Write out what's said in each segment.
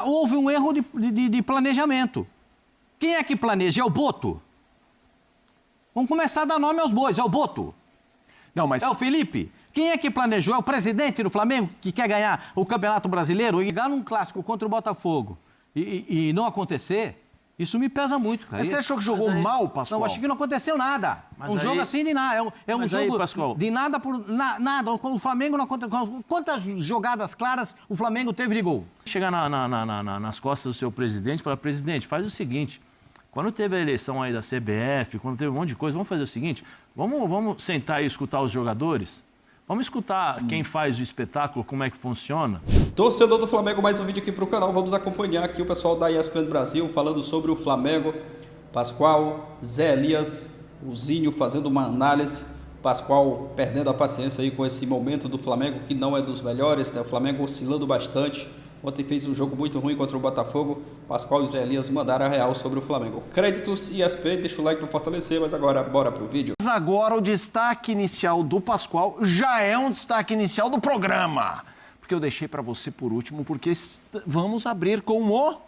houve um erro de planejamento. Quem é que planeja? É o Boto. Vamos começar a dar nome aos bois, é o Boto. Não, mas... É o Felipe. Quem é que planejou? É o presidente do Flamengo que quer ganhar o Campeonato Brasileiro e ganhar num clássico contra o Botafogo e não acontecer? Isso me pesa muito, cara. Mas você achou que jogou mal, Pascoal? Não, acho que não aconteceu nada. Jogo assim de nada. É um jogo de nada por nada. O Flamengo não aconteceu. Quantas jogadas claras o Flamengo teve de gol? Chegar nas costas do seu presidente e falar, presidente, faz o seguinte, quando teve a eleição aí da CBF, quando teve um monte de coisa, vamos fazer o seguinte, vamos sentar e escutar os jogadores? Vamos escutar quem faz o espetáculo, como é que funciona? Torcedor do Flamengo, mais um vídeo aqui para o canal. Vamos acompanhar aqui o pessoal da ESPN Brasil falando sobre o Flamengo. Pascoal, Zé Elias, o Zinho fazendo uma análise. Pascoal perdendo a paciência aí com esse momento do Flamengo, que não é dos melhores, né? O Flamengo oscilando bastante. Ontem fez um jogo muito ruim contra o Botafogo. Pascoal e Zé Elias mandaram a real sobre o Flamengo. Créditos e ESPN, deixa o like para fortalecer, mas agora bora pro vídeo. Mas agora o destaque inicial do Pascoal já é um destaque inicial do programa. Porque eu deixei para você por último, porque vamos abrir com o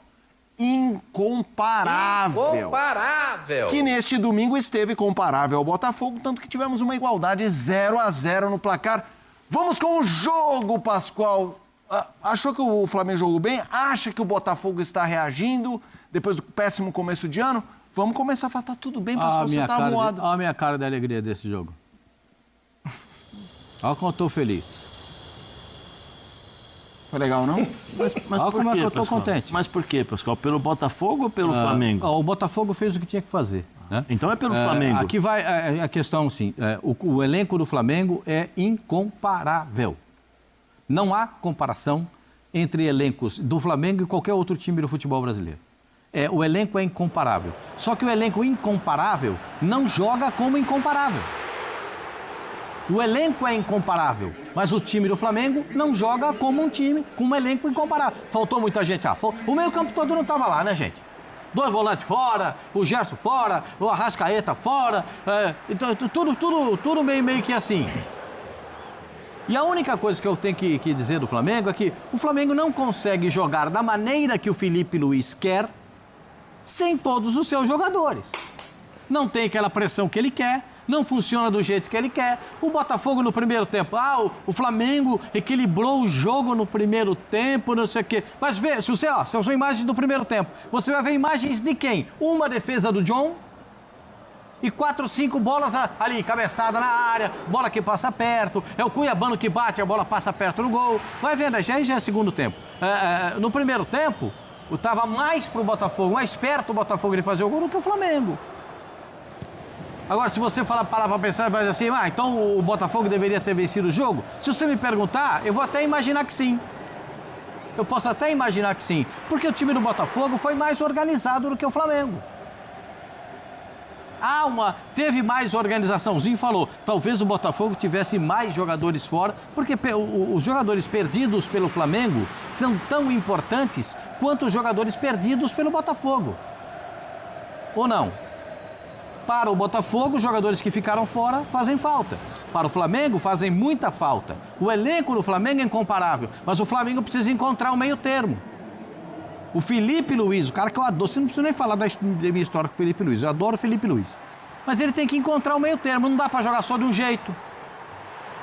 incomparável. Incomparável! Que neste domingo esteve comparável ao Botafogo, tanto que tivemos uma igualdade 0-0 no placar. Vamos com o jogo, Pascoal. Achou que o Flamengo jogou bem? Acha que o Botafogo está reagindo depois do péssimo começo de ano? Vamos começar a falar, tá tudo bem, Pascoal, você tá amuado. Olha a minha cara de alegria desse jogo. Olha como eu tô feliz. Foi legal, não? Mas olha por como quê, é que eu tô Pascoal? contente. Mas por quê, Pascoal? Pelo Botafogo ou pelo Flamengo? O Botafogo fez o que tinha que fazer. Né? Então é pelo Flamengo. Aqui vai a questão, sim. O elenco do Flamengo é incomparável. Não há comparação entre elencos do Flamengo e qualquer outro time do futebol brasileiro. O elenco é incomparável. Só que o elenco incomparável não joga como incomparável. O elenco é incomparável, mas o time do Flamengo não joga como um time com um elenco incomparável. Faltou muita gente. O meio-campo todo não estava lá, né, gente? 2 volantes fora, o Gerson fora, o Arrascaeta fora. Então, tudo meio que assim. E a única coisa que eu tenho que dizer do Flamengo é que o Flamengo não consegue jogar da maneira que o Felipe Luiz quer sem todos os seus jogadores. Não tem aquela pressão que ele quer, não funciona do jeito que ele quer. O Botafogo no primeiro tempo, o Flamengo equilibrou o jogo no primeiro tempo, não sei o quê. Mas vê, são imagens do primeiro tempo. Você vai ver imagens de quem? Uma defesa do John e 4, 5 bolas ali, cabeçada na área, bola que passa perto, é o Cuiabano que bate, a bola passa perto do gol. Vai vendo, já é segundo tempo. No primeiro tempo, estava mais pro Botafogo, mais perto o Botafogo de fazer o gol do que o Flamengo. Agora, se você parar para pensar, vai assim, então o Botafogo deveria ter vencido o jogo? Se você me perguntar, eu vou até imaginar que sim. Eu posso até imaginar que sim, porque o time do Botafogo foi mais organizado do que o Flamengo. Teve mais organizaçãozinho, falou, talvez o Botafogo tivesse mais jogadores fora, porque os jogadores perdidos pelo Flamengo são tão importantes quanto os jogadores perdidos pelo Botafogo. Ou não? Para o Botafogo, os jogadores que ficaram fora fazem falta. Para o Flamengo, fazem muita falta. O elenco do Flamengo é incomparável, mas o Flamengo precisa encontrar o meio termo. O Felipe Luiz, o cara que eu adoro, você não precisa nem falar da minha história com o Felipe Luiz, eu adoro o Felipe Luiz. Mas ele tem que encontrar o meio termo, não dá para jogar só de um jeito.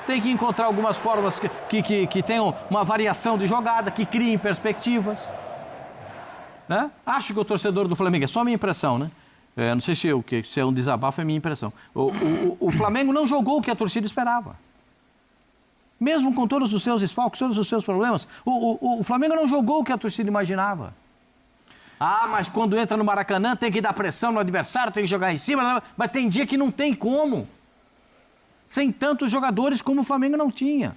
Tem que encontrar algumas formas que tenham uma variação de jogada, que criem perspectivas. Né? Acho que o torcedor do Flamengo, é só a minha impressão, né? Não sei se é um desabafo, é minha impressão. O Flamengo não jogou o que a torcida esperava. Mesmo com todos os seus desfalques, todos os seus problemas, o Flamengo não jogou o que a torcida imaginava. Mas quando entra no Maracanã tem que dar pressão no adversário, tem que jogar em cima, mas tem dia que não tem como. Sem tantos jogadores como o Flamengo não tinha.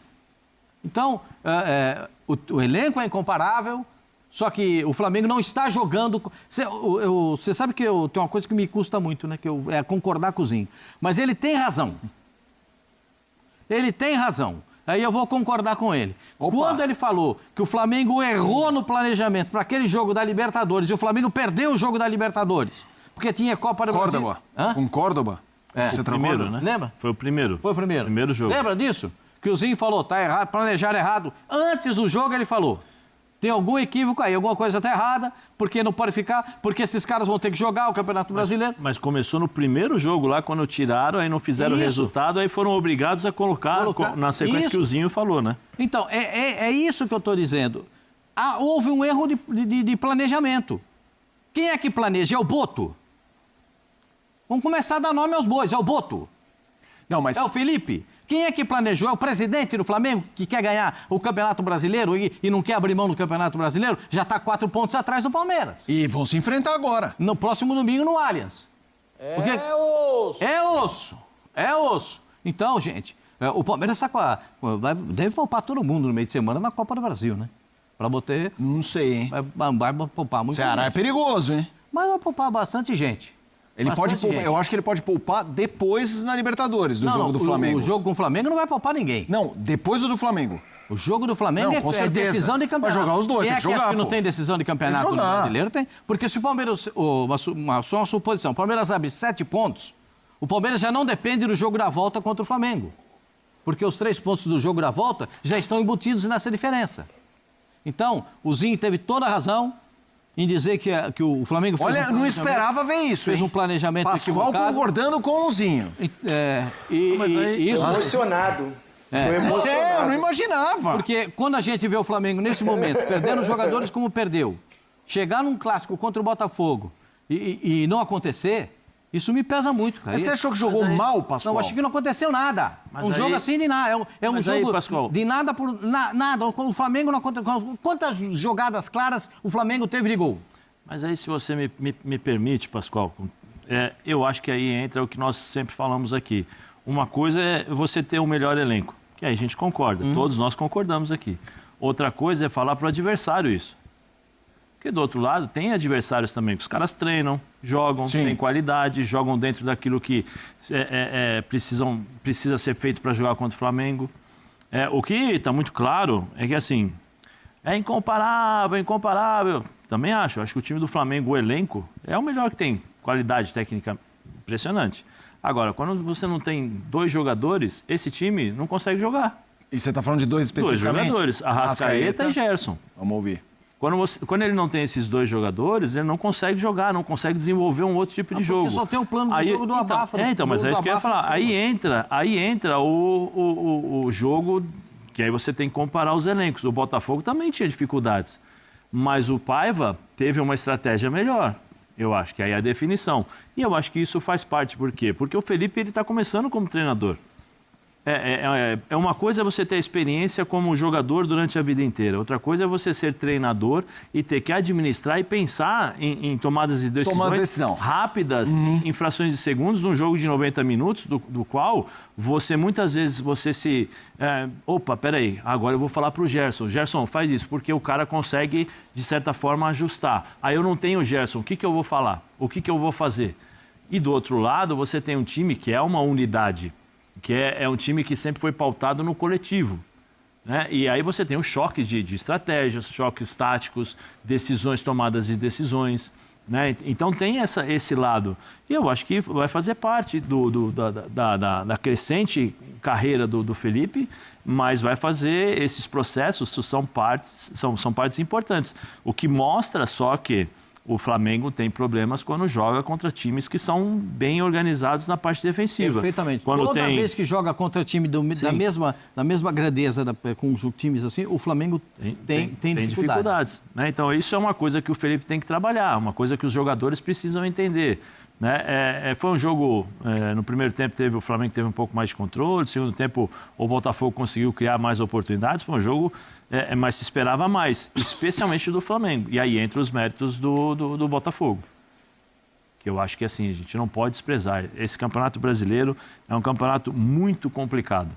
Então, o elenco é incomparável, só que o Flamengo não está jogando... Você sabe que tem uma coisa que me custa muito, né? É concordar com o Zinho. Mas ele tem razão. Ele tem razão. Aí eu vou concordar com ele. Opa. Quando ele falou que o Flamengo errou no planejamento para aquele jogo da Libertadores e o Flamengo perdeu o jogo da Libertadores, porque tinha Copa do Brasil... Com Córdoba. Você primeiro, né? Lembra? Foi o primeiro. Foi o primeiro. Primeiro jogo. Lembra disso? Que o Zinho falou, tá errado, planejaram errado. Antes do jogo ele falou, Tem algum equívoco aí, alguma coisa está errada, porque não pode ficar, porque esses caras vão ter que jogar o Campeonato Brasileiro. Mas começou no primeiro jogo lá, quando tiraram, aí não fizeram o resultado, aí foram obrigados a colocar na sequência que o Zinho falou, né? Então, é isso que eu estou dizendo. Houve um erro de planejamento. Quem é que planeja? É o Boto. Vamos começar a dar nome aos bois, é o Boto. Não, mas... É o Felipe. Quem é que planejou? É o presidente do Flamengo, que quer ganhar o Campeonato Brasileiro e não quer abrir mão do Campeonato Brasileiro? Já está 4 pontos atrás do Palmeiras. E vão se enfrentar agora. No próximo domingo no Allianz. Osso! É osso. É osso. Então, gente, o Palmeiras deve poupar todo mundo no meio de semana na Copa do Brasil, né? Para botar... Não sei, hein? Vai poupar muito. Ceará é perigoso, hein? Mas vai poupar bastante gente. Ele pode poupar, eu acho que ele pode poupar depois na Libertadores, do jogo do Flamengo. O jogo com o Flamengo não vai poupar ninguém. Não, depois do Flamengo. O jogo do Flamengo Não, com é certeza. decisão de campeonato. Vai jogar os dois, Quem tem é que jogar, acha que não pô. tem decisão de campeonato Tem que jogar. brasileiro? Tem. Porque se o Palmeiras, só uma suposição, o Palmeiras abre 7 pontos, o Palmeiras já não depende do jogo da volta contra o Flamengo. Porque os 3 pontos do jogo da volta já estão embutidos nessa diferença. Então, o Zinho teve toda a razão em dizer que o Flamengo fez Olha, não esperava ver isso, fez um planejamento Pascoal equivocado. concordando com o Zinho. Isso... Emocionado. Tô Eu emocionado. não imaginava. Porque quando a gente vê o Flamengo nesse momento, perdendo jogadores como perdeu, chegar num clássico contra o Botafogo e não acontecer, isso me pesa muito, cara. Mas você achou que jogou mal, Pascoal? Não, acho que não aconteceu nada. Mas Um jogo assim de nada. É um Mas aí, jogo Pascoal, de nada por nada. O Flamengo não aconteceu. Quantas jogadas claras o Flamengo teve de gol? Mas aí, se você me permite, Pascoal, eu acho que aí entra o que nós sempre falamos aqui. Uma coisa é você ter o melhor elenco, que aí a gente concorda, todos nós concordamos aqui. Outra coisa é falar para o adversário isso. Porque do outro lado, tem adversários também, que os caras treinam, jogam, Sim. têm qualidade, jogam dentro daquilo que precisa ser feito para jogar contra o Flamengo. O que está muito claro é que, assim, é incomparável. Também acho que o time do Flamengo, o elenco, é o melhor que tem. Qualidade técnica impressionante. Agora, quando você não tem 2 jogadores, esse time não consegue jogar. E você está falando de 2 2 especificamente? jogadores, Arrascaeta e Gerson. Vamos ouvir. Quando ele não tem esses 2 jogadores, ele não consegue jogar, não consegue desenvolver um outro tipo de jogo. Porque só tem o plano do jogo do abafa. Mas é isso que eu ia falar. Aí entra o jogo, que aí você tem que comparar os elencos. O Botafogo também tinha dificuldades, mas o Paiva teve uma estratégia melhor. Eu acho que aí é a definição. E eu acho que isso faz parte. Por quê? Porque o Felipe está começando como treinador. Uma coisa é você ter experiência como jogador durante a vida inteira. Outra coisa é você ser treinador e ter que administrar e pensar em tomadas de decisões rápidas, em frações de segundos, num jogo de 90 minutos, do qual você muitas vezes peraí, agora eu vou falar para o Gerson. Gerson, faz isso, porque o cara consegue, de certa forma, ajustar. Aí eu não tenho o Gerson, o que eu vou falar? O que eu vou fazer? E do outro lado, você tem um time que é uma unidade, que é um time que sempre foi pautado no coletivo, né? E aí você tem o choque de estratégias, choques táticos, decisões, tomadas de decisões, né? Então tem esse lado. E eu acho que vai fazer parte da crescente carreira do Felipe, mas vai fazer esses processos, são partes importantes. O que mostra só que o Flamengo tem problemas quando joga contra times que são bem organizados na parte defensiva. Perfeitamente. Toda vez que joga contra time da mesma grandeza, com times assim, o Flamengo tem dificuldades. Né? Então, isso é uma coisa que o Felipe tem que trabalhar, uma coisa que os jogadores precisam entender. Né? Foi um jogo, no primeiro tempo o Flamengo teve um pouco mais de controle, no segundo tempo o Botafogo conseguiu criar mais oportunidades, foi um jogo, mas se esperava mais, especialmente do Flamengo. E aí entra os méritos do Botafogo, que eu acho que assim, a gente não pode desprezar. Esse Campeonato Brasileiro é um campeonato muito complicado,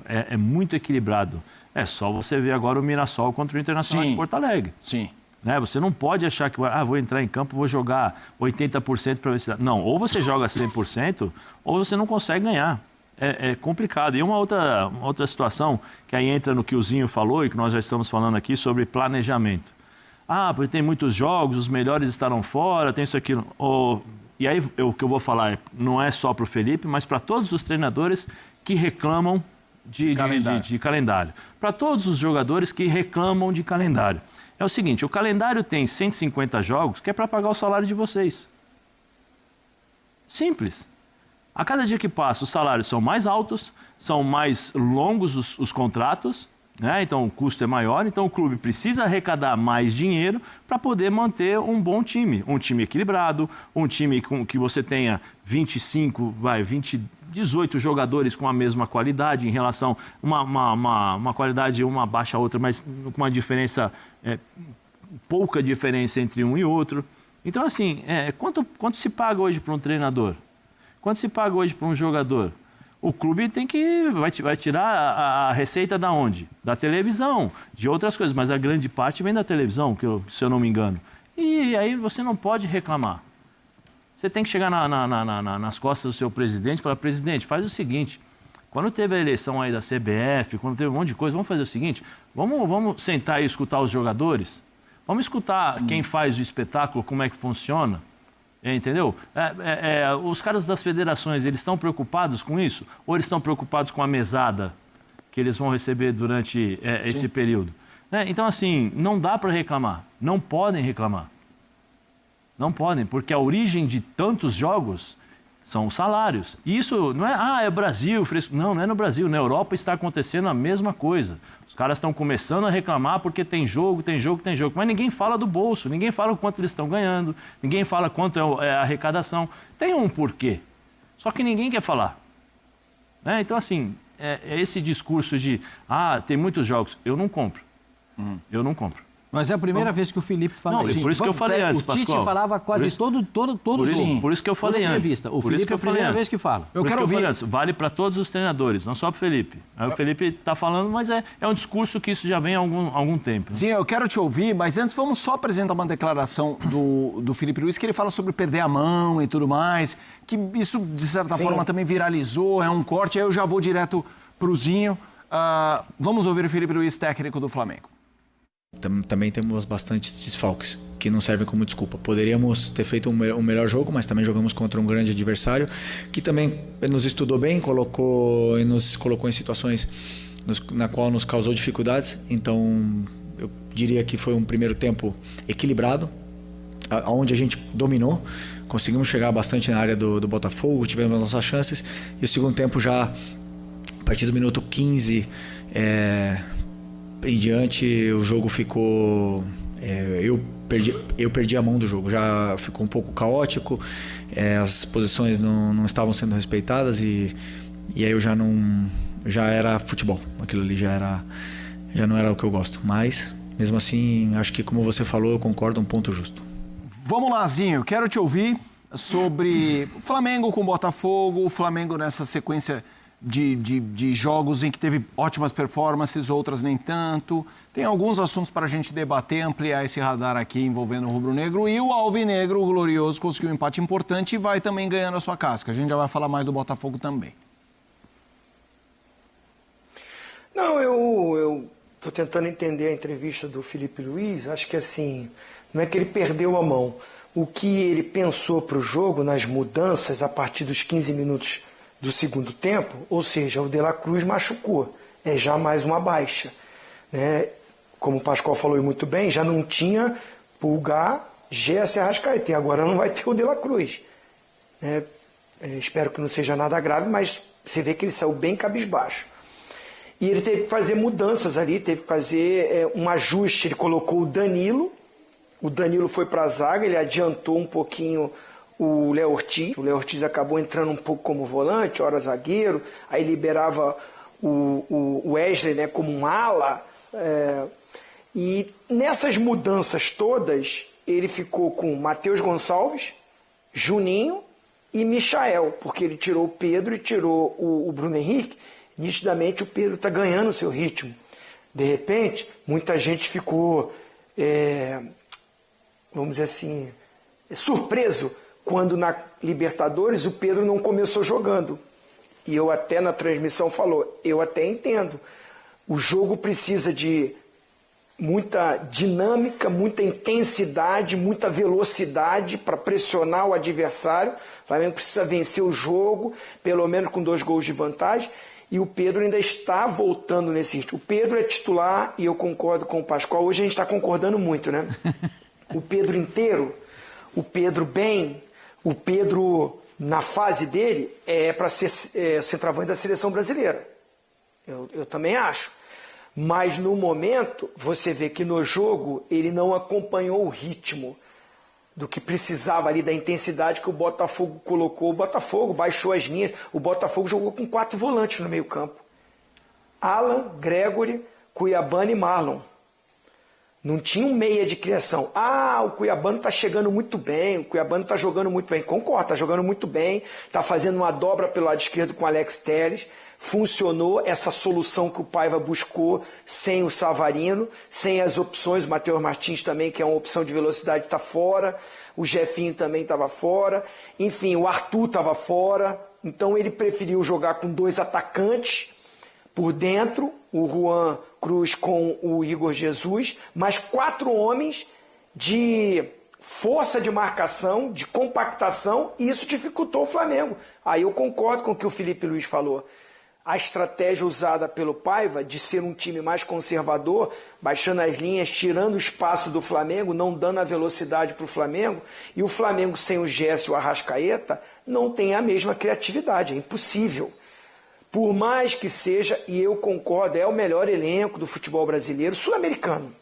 é muito equilibrado. É só você ver agora o Mirassol contra o Internacional de Porto Alegre. Sim. Né? Você não pode achar que vou entrar em campo, vou jogar 80% para ver se dá. Não, ou você joga 100% ou você não consegue ganhar. É complicado. E uma outra situação, que aí entra no que o Zinho falou e que nós já estamos falando aqui sobre planejamento. Porque tem muitos jogos, os melhores estarão fora, tem isso aqui. E aí o que eu vou falar não é só para o Felipe, mas para todos os treinadores que reclamam de calendário. Para todos os jogadores que reclamam de calendário. É o seguinte, o calendário tem 150 jogos que é para pagar o salário de vocês. Simples. A cada dia que passa, os salários são mais altos, são mais longos os contratos, né? Então o custo é maior, então o clube precisa arrecadar mais dinheiro para poder manter um bom time. Um time equilibrado, um time com que você tenha 18 jogadores com a mesma qualidade em relação a uma qualidade, uma baixa a outra, mas com uma diferença, pouca diferença entre um e outro. Então, assim, quanto se paga hoje para um treinador? Quanto se paga hoje para um jogador? O clube vai tirar a receita da onde? Da televisão, de outras coisas, mas a grande parte vem da televisão, se eu não me engano. E aí você não pode reclamar. Você tem que chegar nas costas do seu presidente e falar, presidente, faz o seguinte, quando teve a eleição aí da CBF, quando teve um monte de coisa, vamos fazer o seguinte, vamos sentar e escutar os jogadores, vamos escutar quem faz o espetáculo, como é que funciona, entendeu? Os caras das federações, eles estão preocupados com isso? Ou eles estão preocupados com a mesada que eles vão receber durante esse período? Então, assim, não dá para reclamar, não podem reclamar. Não podem, porque a origem de tantos jogos são os salários. E isso não é Brasil, fresco. Não é no Brasil. Na Europa está acontecendo a mesma coisa. Os caras estão começando a reclamar porque tem jogo. Mas ninguém fala do bolso, ninguém fala o quanto eles estão ganhando, ninguém fala quanto é a arrecadação. Tem um porquê, só que ninguém quer falar. Então, assim, esse discurso de, tem muitos jogos, eu não compro. Eu não compro. Mas é a primeira vez que o Felipe fala isso. Por isso que eu falei antes, Pascoal. O Tite falava quase todo jogo. Por isso que eu falei antes. O Felipe é a primeira vez que fala. Eu quero ouvir. Vale para todos os treinadores, não só para o Felipe. O Felipe está falando, mas é um discurso que isso já vem há algum tempo. Sim, eu quero te ouvir, mas antes vamos só apresentar uma declaração do Felipe Luiz, que ele fala sobre perder a mão e tudo mais, que isso, de certa forma, também viralizou, é um corte, aí eu já vou direto pro Zinho. Vamos ouvir o Felipe Luiz, técnico do Flamengo. Também temos bastantes desfalques, que não servem como desculpa. Poderíamos ter feito um melhor jogo, mas também jogamos contra um grande adversário, que também nos estudou bem, nos colocou em situações na qual nos causou dificuldades. Então, eu diria que foi um primeiro tempo equilibrado, onde a gente dominou, conseguimos chegar bastante na área do Botafogo, tivemos nossas chances, e o segundo tempo já, a partir do minuto 15, em diante, o jogo ficou... Eu perdi a mão do jogo, já ficou um pouco caótico, as posições não estavam sendo respeitadas e aí eu já era futebol, aquilo ali já não era o que eu gosto, mas mesmo assim, acho que como você falou, eu concordo, um ponto justo. Vamos lá, Zinho, quero te ouvir sobre o Flamengo com o Botafogo, o Flamengo nessa sequência de jogos em que teve ótimas performances, outras nem tanto. Tem alguns assuntos para a gente debater, ampliar esse radar aqui envolvendo o rubro-negro. E o alvinegro, o glorioso, conseguiu um empate importante e vai também ganhando a sua casca. A gente já vai falar mais do Botafogo também. Não, eu estou tentando entender a entrevista do Felipe Luiz. Acho que assim, não é que ele perdeu a mão. O que ele pensou para o jogo, nas mudanças a partir dos 15 minutos do segundo tempo, ou seja, o De La Cruz machucou, é já mais uma baixa, né? Como o Pascoal falou muito bem, já não tinha Pulgar, Gerson e Arrascaeta, e agora não vai ter o De La Cruz, né? Espero que não seja nada grave, mas você vê que ele saiu bem cabisbaixo. E ele teve que fazer mudanças ali, teve que fazer um ajuste, ele colocou o Danilo foi para a zaga, ele adiantou um pouquinho o Léo Ortiz acabou entrando um pouco como volante, ora zagueiro, aí liberava o Wesley, né, como um ala, e nessas mudanças todas, ele ficou com Matheus Gonçalves, Juninho e Michael, porque ele tirou o Pedro e tirou o Bruno Henrique. Nitidamente o Pedro está ganhando o seu ritmo. De repente, muita gente ficou, vamos dizer assim, surpreso quando na Libertadores o Pedro não começou jogando. E eu até na transmissão falou, eu até entendo. O jogo precisa de muita dinâmica, muita intensidade, muita velocidade para pressionar o adversário. O Flamengo precisa vencer o jogo, pelo menos com 2 gols de vantagem. e o Pedro ainda está voltando nesse ritmo. O Pedro é titular e eu concordo com o Pascoal. Hoje a gente está concordando muito, né? O Pedro inteiro, o Pedro bem, o Pedro na fase dele é para ser centroavante da seleção brasileira. Eu também acho. Mas no momento, você vê que no jogo ele não acompanhou o ritmo do que precisava ali, da intensidade que o Botafogo colocou. O Botafogo baixou as linhas, o Botafogo jogou com 4 volantes no meio campo. Alan, Gregory, Cuiabano e Marlon. Não tinha um meia de criação. Ah, o Cuiabano está chegando muito bem, o Cuiabano está jogando muito bem. Concordo, está jogando muito bem, está fazendo uma dobra pelo lado esquerdo com o Alex Telles. Funcionou essa solução que o Paiva buscou sem o Savarino, sem as opções. O Matheus Martins também, que é uma opção de velocidade, está fora. O Jefinho também estava fora. Enfim, o Arthur estava fora. Então ele preferiu jogar com 2 atacantes por dentro, o Juan Cruz com o Igor Jesus, mas 4 homens de força de marcação, de compactação, e isso dificultou o Flamengo. Aí eu concordo com o que o Felipe Luiz falou. A estratégia usada pelo Paiva de ser um time mais conservador, baixando as linhas, tirando o espaço do Flamengo, não dando a velocidade para o Flamengo, e o Flamengo sem o Gerson e o Arrascaeta não tem a mesma criatividade, é impossível. Por mais que seja, e eu concordo, é o melhor elenco do futebol brasileiro, sul-americano.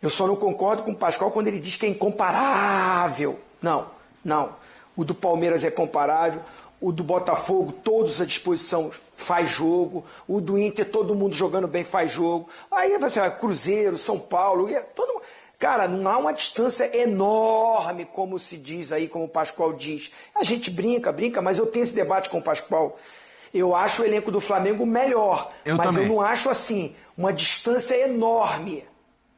Eu só não concordo com o Pascoal quando ele diz que é incomparável. Não. O do Palmeiras é comparável. O do Botafogo, todos à disposição, faz jogo. O do Inter, todo mundo jogando bem, faz jogo. Aí você Cruzeiro, São Paulo, todo mundo. Cara, não há uma distância enorme, como se diz aí, como o Pascoal diz. A gente brinca, mas eu tenho esse debate com o Pascoal. Eu acho o elenco do Flamengo melhor, mas também. Eu não acho assim, uma distância enorme.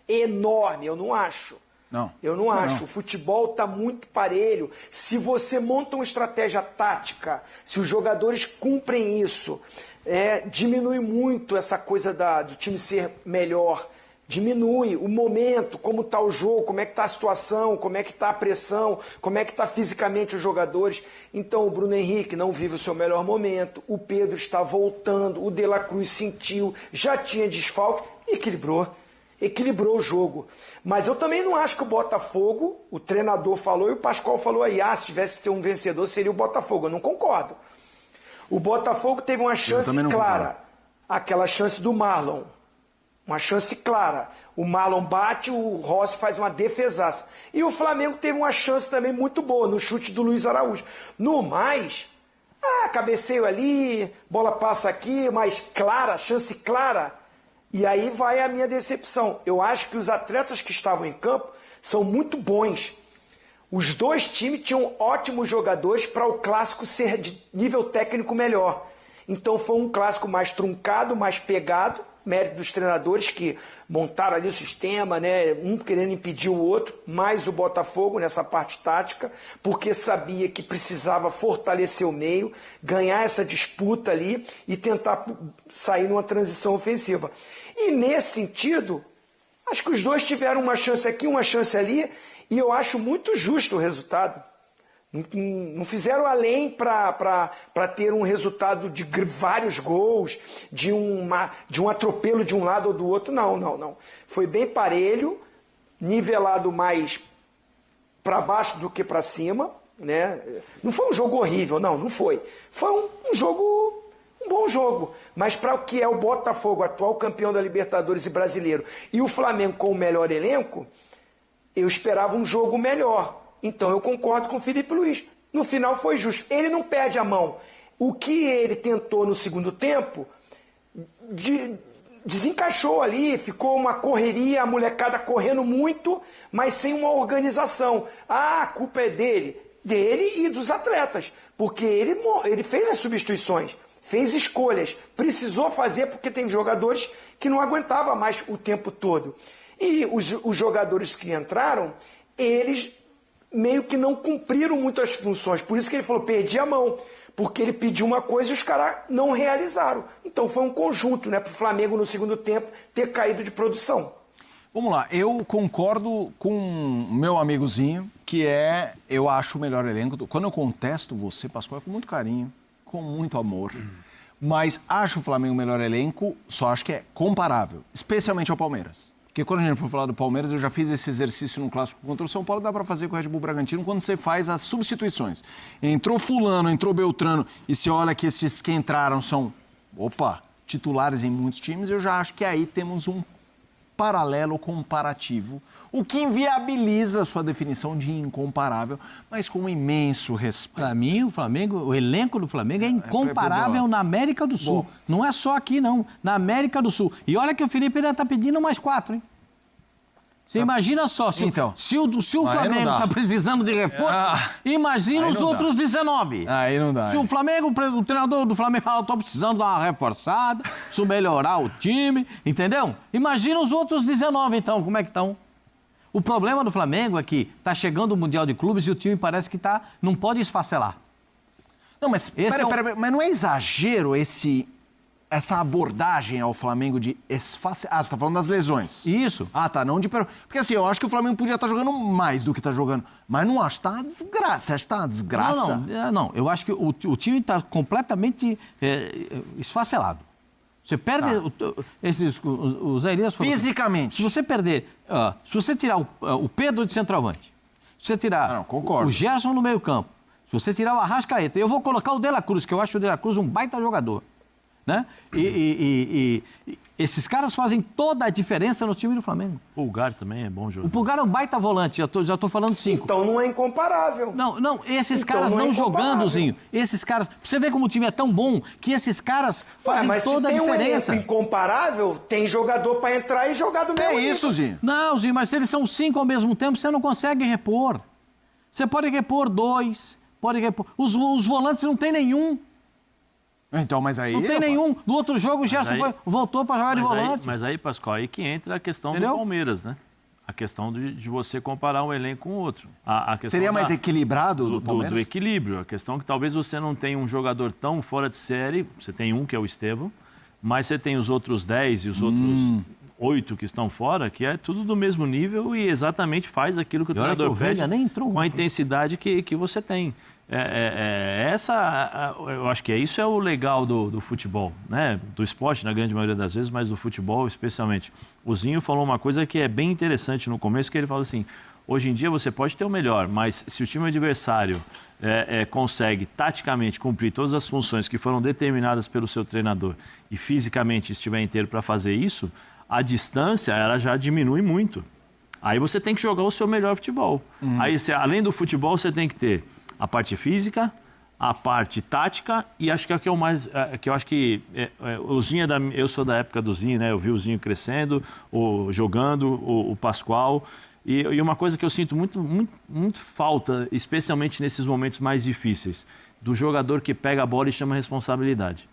Enorme, eu não acho. Não. Eu não acho. O futebol está muito parelho. Se você monta uma estratégia tática, se os jogadores cumprem isso, diminui muito essa coisa do time ser melhor. Diminui o momento, como está o jogo, como é que está a situação, como é que está a pressão, como é que está fisicamente os jogadores. Então o Bruno Henrique não vive o seu melhor momento, o Pedro está voltando, o De La Cruz sentiu, já tinha desfalque e equilibrou o jogo. Mas eu também não acho que o Botafogo, o treinador falou e o Pascoal falou aí, se tivesse que ter um vencedor seria o Botafogo. Eu não concordo. O Botafogo teve uma chance clara, aquela chance do Marlon. Uma chance clara. O Marlon bate, o Rossi faz uma defesaça. E o Flamengo teve uma chance também muito boa no chute do Luiz Araújo. No mais, cabeceio ali, bola passa aqui, mas clara, chance clara. E aí vai a minha decepção. Eu acho que os atletas que estavam em campo são muito bons. Os dois times tinham ótimos jogadores para o clássico ser de nível técnico melhor. Então foi um clássico mais truncado, mais pegado, mérito dos treinadores que montaram ali o sistema, né? Um querendo impedir o outro, mais o Botafogo nessa parte tática, porque sabia que precisava fortalecer o meio, ganhar essa disputa ali e tentar sair numa transição ofensiva. E nesse sentido, acho que os dois tiveram uma chance aqui, uma chance ali, e eu acho muito justo o resultado. Não fizeram além para ter um resultado de vários gols, de um atropelo de um lado ou do outro. Não. Foi bem parelho, nivelado mais para baixo do que para cima. Né? Não foi um jogo horrível, não foi. Foi um bom jogo. Mas para o que é o Botafogo, atual campeão da Libertadores e brasileiro, e o Flamengo com o melhor elenco, eu esperava um jogo melhor. Então eu concordo com o Felipe Luiz. No final foi justo. Ele não perde a mão. O que ele tentou no segundo tempo, desencaixou ali, ficou uma correria, a molecada correndo muito, mas sem uma organização. A culpa é dele e dos atletas, porque ele fez as substituições, fez escolhas, precisou fazer porque tem jogadores que não aguentavam mais o tempo todo. E os jogadores que entraram, eles meio que não cumpriram muitas funções. Por isso que ele falou, perdi a mão. Porque ele pediu uma coisa e os caras não realizaram. Então foi um conjunto, né? Para o Flamengo, no segundo tempo, ter caído de produção. Vamos lá, eu concordo com o meu amigozinho, que eu acho o melhor elenco. Quando eu contesto você, Pascoal, é com muito carinho, com muito amor. Mas acho o Flamengo o melhor elenco, só acho que é comparável, especialmente ao Palmeiras. Porque quando a gente for falar do Palmeiras, eu já fiz esse exercício no Clássico contra o São Paulo, dá para fazer com o Red Bull Bragantino quando você faz as substituições. Entrou fulano, entrou Beltrano, e você olha que esses que entraram são, titulares em muitos times, eu já acho que aí temos um paralelo comparativo, o que inviabiliza a sua definição de incomparável, mas com um imenso respeito. Para mim, o Flamengo, o elenco do Flamengo é incomparável na América do Sul. Bom. Não é só aqui, não. Na América do Sul. E olha que o Felipe ainda está pedindo mais 4, hein? Você imagina só, se o Flamengo está precisando de reforço, imagina os outros 19. Aí não dá. Se o Flamengo, o treinador do Flamengo fala, estou precisando dar uma reforçada, preciso melhorar o time, entendeu? Imagina os outros 19, então, como é que estão? O problema do Flamengo é que está chegando o Mundial de Clubes e o time parece que não pode esfacelar. Não, mas peraí, mas não é exagero essa abordagem ao Flamengo de esfacelar? Ah, você está falando das lesões. Isso. Ah, tá, não de... Porque assim, eu acho que o Flamengo podia estar jogando mais do que está jogando, mas não acho, tá uma desgraça. Você acha que tá uma desgraça? Não, eu acho que o time está completamente esfacelado. Você perde os Elias fisicamente. Se você perder, se você tirar o Pedro de centroavante, se você tirar o Gerson no meio-campo, se você tirar o Arrascaeta, eu vou colocar o De La Cruz, que eu acho o De La Cruz um baita jogador, né? E esses caras fazem toda a diferença no time do Flamengo. O Pulgar também é bom jogador. O Pulgar é um baita volante, já tô falando 5. Então não é incomparável. Não, esses caras não jogando, Zinho. Esses caras... Você vê como o time é tão bom que esses caras fazem toda a diferença. Se tem um incomparável, tem jogador para entrar e jogar do mesmo É isso, Zinho. Não, Zinho, mas se eles são 5 ao mesmo tempo, você não consegue repor. Você pode repor 2, pode repor... Os volantes não tem nenhum. Então, mas aí... Não tem nenhum. No outro jogo, o Gerson voltou para jogar de volante. Mas aí, Pascoal, aí que entra a questão do Palmeiras, né? A questão de você comparar um elenco com o outro. A Seria mais equilibrado do Palmeiras? Do equilíbrio. A questão é que talvez você não tenha um jogador tão fora de série. Você tem um, que é o Estevão, mas você tem os outros 10 e os outros 8 que estão fora, que é tudo do mesmo nível e exatamente faz aquilo que o treinador pede com a intensidade que você tem. Eu acho que isso é o legal do futebol, né? Do esporte, na grande maioria das vezes, mas do futebol especialmente. O Zinho falou uma coisa que é bem interessante no começo, que ele falou assim, hoje em dia você pode ter o melhor, mas se o time adversário consegue taticamente cumprir todas as funções que foram determinadas pelo seu treinador e fisicamente estiver inteiro para fazer isso, a distância ela já diminui muito. Aí você tem que jogar o seu melhor futebol. Aí, além do futebol, você tem que ter a parte física, a parte tática e acho que é o que eu mais... que eu acho que o Zinho eu sou da época do Zinho, né? Eu vi o Zinho crescendo, jogando, o Pascoal. E uma coisa que eu sinto muito falta, especialmente nesses momentos mais difíceis, do jogador que pega a bola e chama a responsabilidade.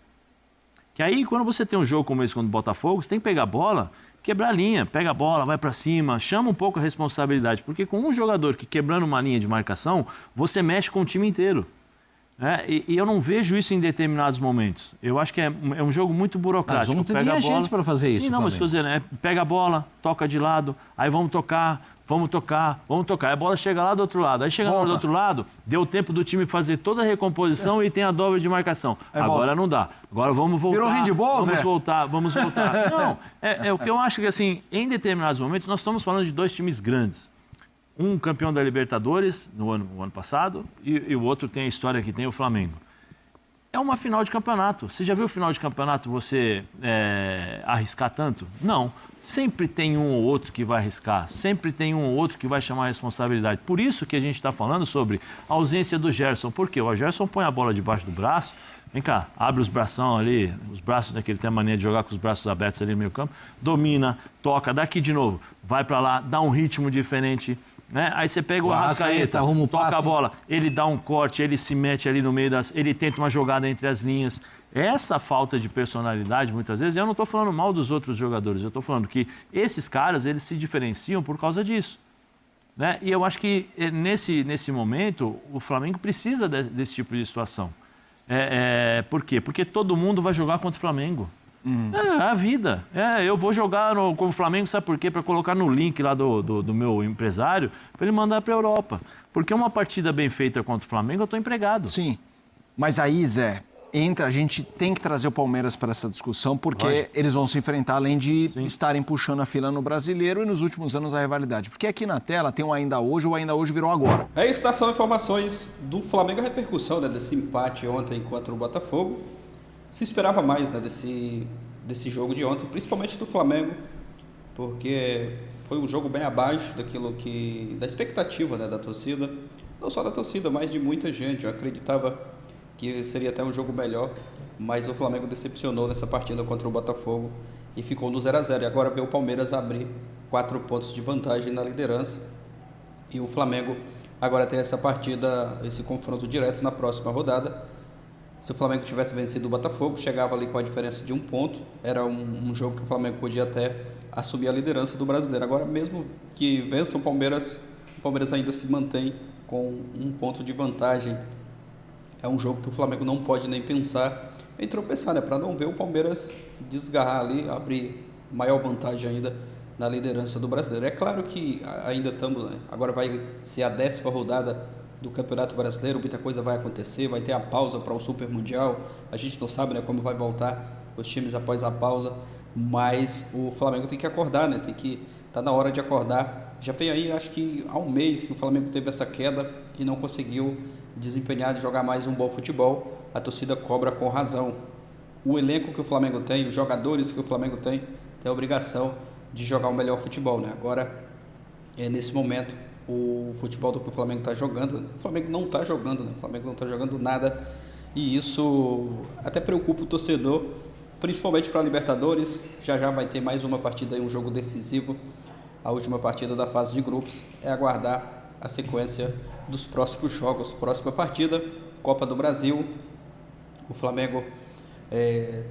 Que aí, quando você tem um jogo como esse contra o Botafogo, você tem que pegar a bola, quebrar a linha, pega a bola, vai para cima, chama um pouco a responsabilidade. Porque com um jogador que quebrando uma linha de marcação, você mexe com o time inteiro. E eu não vejo isso em determinados momentos. Eu acho que é um jogo muito burocrático. Mas não tinha gente para fazer isso. Sim, não, mas estou dizendo, pega a bola, toca de lado, aí vamos tocar. Aí a bola chega lá do outro lado. Aí chega lá do outro lado, deu tempo do time fazer toda a recomposição e tem a dobra de marcação. Agora não dá. Agora vamos voltar. Virou handball, vamos voltar. Não, o que eu acho que assim, em determinados momentos, nós estamos falando de 2 times grandes. Um campeão da Libertadores no ano passado e o outro tem a história que tem o Flamengo. É uma final de campeonato. Você já viu final de campeonato você arriscar tanto? Não. Sempre tem um ou outro que vai arriscar. Sempre tem um ou outro que vai chamar a responsabilidade. Por isso que a gente está falando sobre a ausência do Gerson. Por quê? O Gerson põe a bola debaixo do braço. Vem cá, abre os bração ali. Os braços, né, que ele tem a mania de jogar com os braços abertos ali no meio campo. Domina, toca, daqui de novo. Vai para lá, dá um ritmo diferente. Né? Aí você pega o Arrascaeta, toca a bola, ele dá um corte, ele se mete ali no meio ele tenta uma jogada entre as linhas. Essa falta de personalidade, muitas vezes, eu não estou falando mal dos outros jogadores, eu estou falando que esses caras, eles se diferenciam por causa disso. Né? E eu acho que nesse momento, o Flamengo precisa desse tipo de situação. Por quê? Porque todo mundo vai jogar contra o Flamengo. É a vida. Eu vou jogar com o Flamengo, sabe por quê? Para colocar no link lá do meu empresário, para ele mandar para a Europa. Porque uma partida bem feita contra o Flamengo, eu estou empregado. Sim. Mas aí, Zé, a gente tem que trazer o Palmeiras para essa discussão, porque eles vão se enfrentar, além de estarem puxando a fila no Brasileiro e nos últimos anos a rivalidade. Porque aqui na tela tem um ainda hoje, o ainda hoje virou agora. É isso, são informações do Flamengo, a repercussão, né, desse empate ontem contra o Botafogo. Se esperava mais, né, desse jogo de ontem, principalmente do Flamengo, porque foi um jogo bem abaixo da expectativa, né, da torcida. Não só da torcida, mas de muita gente. Eu acreditava que seria até um jogo melhor, mas o Flamengo decepcionou nessa partida contra o Botafogo e ficou no 0-0. E agora vê o Palmeiras abrir 4 pontos de vantagem na liderança. E o Flamengo agora tem essa partida, esse confronto direto na próxima rodada. Se o Flamengo tivesse vencido o Botafogo, chegava ali com a diferença de 1 ponto. Era um jogo que o Flamengo podia até assumir a liderança do Brasileiro. Agora, mesmo que vença o Palmeiras ainda se mantém com 1 ponto de vantagem. É um jogo que o Flamengo não pode nem pensar em tropeçar, né? Para não ver o Palmeiras desgarrar ali, abrir maior vantagem ainda na liderança do Brasileiro. É claro que ainda estamos, né? Agora vai ser a 10ª rodada do Campeonato Brasileiro, muita coisa vai acontecer, vai ter a pausa para o Super Mundial, a gente não sabe, né, como vai voltar os times após a pausa, mas o Flamengo tem que acordar, né? Tá na hora de acordar. Já vem aí, acho que há um mês que o Flamengo teve essa queda e não conseguiu desempenhar, de jogar mais um bom futebol. A torcida cobra com razão. O elenco que o Flamengo tem, os jogadores que o Flamengo tem a obrigação de jogar o melhor futebol, né? Agora, nesse momento, o futebol do que o Flamengo está jogando, o Flamengo não está jogando, né? O Flamengo não está jogando nada, e isso até preocupa o torcedor, principalmente para a Libertadores. Já vai ter mais uma partida aí, um jogo decisivo, a última partida da fase de grupos. É aguardar a sequência dos próximos jogos. Próxima partida, Copa do Brasil. O Flamengo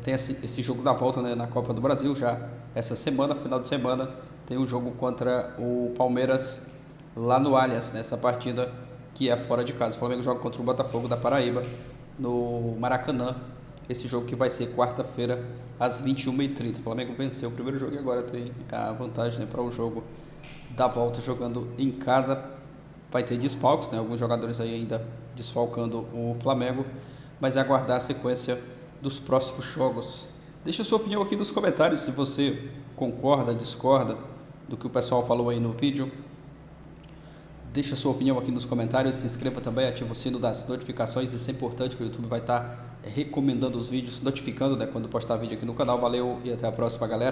tem esse jogo da volta, né, na Copa do Brasil já essa semana, final de semana, tem o jogo contra o Palmeiras lá no Allianz, nessa partida que é fora de casa. O Flamengo joga contra o Botafogo da Paraíba no Maracanã. Esse jogo que vai ser quarta-feira às 21h30. O Flamengo venceu o primeiro jogo e agora tem a vantagem, né, para o jogo da volta, jogando em casa. Vai ter desfalques, né? Alguns jogadores aí ainda desfalcando o Flamengo, mas é aguardar a sequência dos próximos jogos. Deixa a sua opinião aqui nos comentários, se você concorda, discorda do que o pessoal falou aí no vídeo. Deixa a sua opinião aqui nos comentários, se inscreva também, ativa o sino das notificações, isso é importante, porque o YouTube vai estar recomendando os vídeos, notificando, né, quando postar vídeo aqui no canal. Valeu e até a próxima, galera!